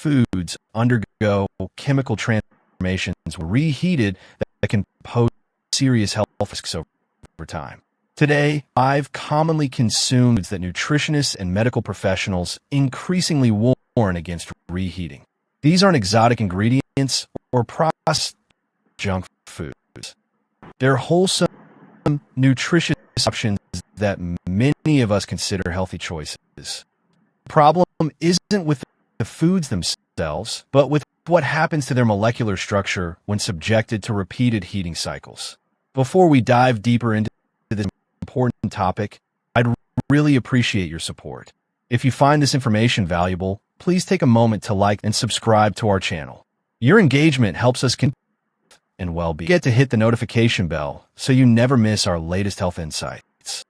foods undergo chemical transformations when reheated that can pose serious health risks over time. Today, I've commonly consumed foods that nutritionists and medical professionals increasingly warn against reheating. These aren't exotic ingredients or processed junk foods. They're wholesome, nutritious options that many of us consider healthy choices. The problem isn't with the foods themselves, but with what happens to their molecular structure when subjected to repeated heating cycles. Before we dive deeper into this important topic, I'd really appreciate your support. If you find this information valuable, please take a moment to like and subscribe to our channel. Your engagement helps us continue and well-being. Get to hit the notification bell so you never miss our latest health insights.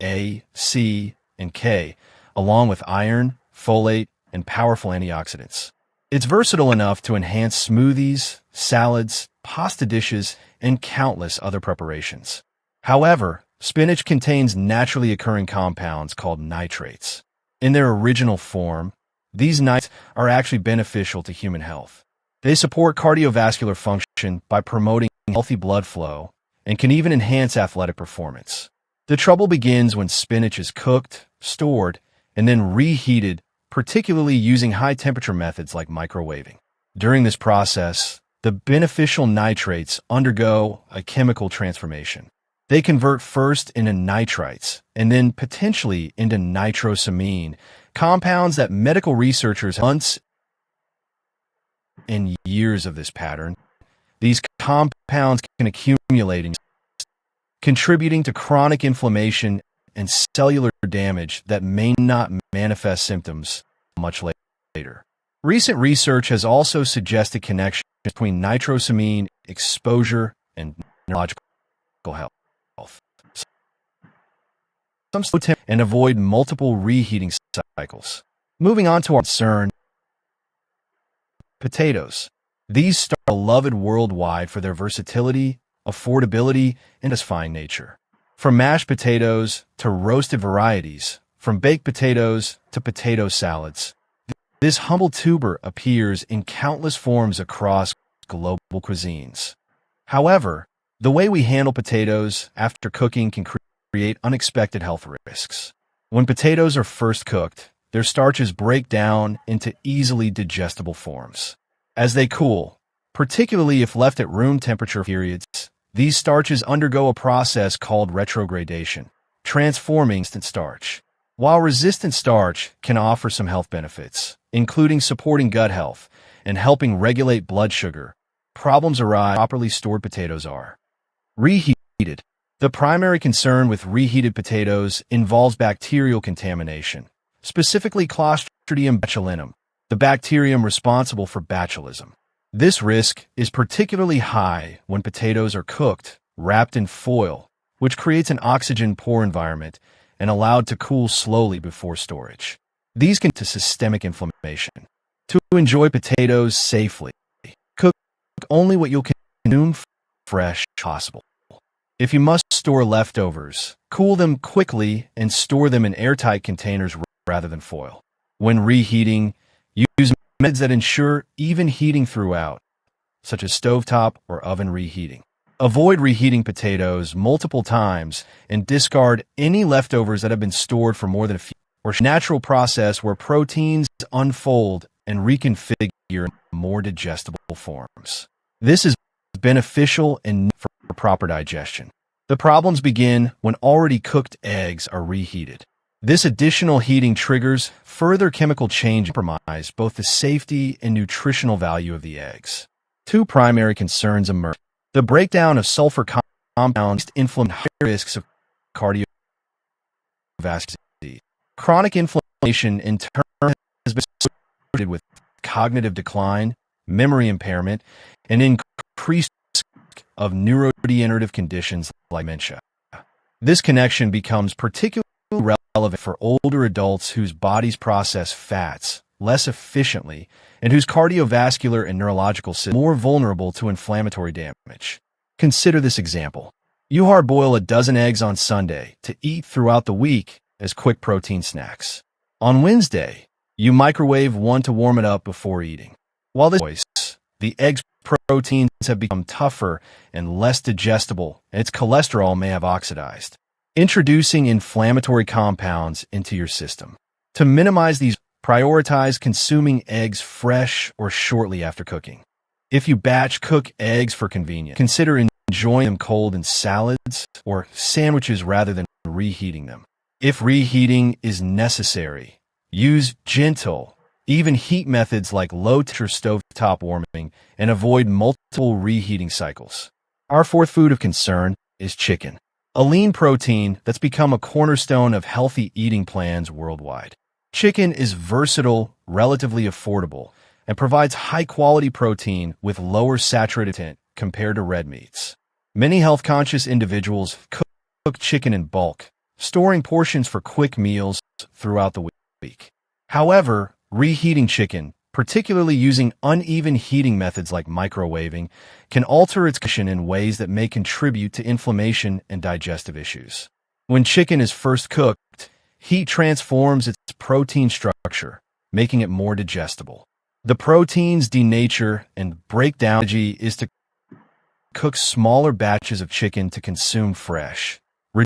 A, C, and K, along with iron, folate, and powerful antioxidants. It's versatile enough to enhance smoothies, salads, pasta dishes, and countless other preparations. However, spinach contains naturally occurring compounds called nitrates. In their original form, these nitrates are actually beneficial to human health. They support cardiovascular function by promoting healthy blood flow and can even enhance athletic performance. The trouble begins when spinach is cooked, stored, and then reheated, particularly using high-temperature methods like microwaving. During this process, the beneficial nitrates undergo a chemical transformation. They convert first into nitrites and then potentially into nitrosamine, compounds that medical researchers have months and years of this pattern. These compounds can accumulate, contributing to chronic inflammation and cellular damage that may not manifest symptoms much later. Recent research has also suggested connections between nitrosamine exposure and neurological health. Some and avoid multiple reheating cycles. Moving on to our concern, potatoes. These are beloved worldwide for their versatility, affordability, and satisfying nature. From mashed potatoes to roasted varieties, from baked potatoes to potato salads, this humble tuber appears in countless forms across global cuisines. However, the way we handle potatoes after cooking can create unexpected health risks. When potatoes are first cooked, their starches break down into easily digestible forms. As they cool, particularly if left at room temperature periods, these starches undergo a process called retrogradation, transforming resistant starch. While resistant starch can offer some health benefits, including supporting gut health and helping regulate blood sugar, problems arise when properly stored potatoes are reheated. The primary concern with reheated potatoes involves bacterial contamination, specifically Clostridium botulinum, the bacterium responsible for botulism. This risk is particularly high when potatoes are cooked, wrapped in foil, which creates an oxygen-poor environment, and allowed to cool slowly before storage. These can lead to systemic inflammation. To enjoy potatoes safely, cook only what you'll consume fresh as possible. If you must store leftovers, cool them quickly and store them in airtight containers rather than foil. When reheating, use methods that ensure even heating throughout, such as stovetop or oven reheating. Avoid reheating potatoes multiple times and discard any leftovers that have been stored for more than a few hours. Natural process where proteins unfold and reconfigure in more digestible forms. This is beneficial and for proper digestion. The problems begin when already cooked eggs are reheated. This additional heating triggers further chemical change and compromise both the safety and nutritional value of the eggs. Two primary concerns emerge. The breakdown of sulfur compounds inflames high risks of cardiovascular disease. Chronic inflammation in turn has been associated with cognitive decline, memory impairment, and increased risk of neurodegenerative conditions like dementia. This connection becomes particularly relevant for older adults whose bodies process fats less efficiently and whose cardiovascular and neurological systems are more vulnerable to inflammatory damage. Consider this example. You hard-boil a dozen eggs on Sunday to eat throughout the week as quick protein snacks. On Wednesday, You microwave one to warm it up before eating. While this choice, the egg's proteins have become tougher and less digestible, and its cholesterol may have oxidized, introducing inflammatory compounds into your system. To minimize these, prioritize consuming eggs fresh or shortly after cooking. If you batch cook eggs for convenience, consider enjoying them cold in salads or sandwiches rather than reheating them. If reheating is necessary, use gentle, even heat methods like low-temperature stovetop warming and avoid multiple reheating cycles. Our fourth food of concern is chicken, a lean protein that's become a cornerstone of healthy eating plans worldwide. Chicken is versatile, relatively affordable, and provides high-quality protein with lower saturated content compared to red meats. Many health-conscious individuals cook chicken in bulk, storing portions for quick meals throughout the week. However, reheating chicken, particularly using uneven heating methods like microwaving, can alter its condition in ways that may contribute to inflammation and digestive issues. When chicken is first cooked, heat transforms its protein structure, making it more digestible. The protein's denature and breakdown strategy is to cook smaller batches of chicken to consume fresh,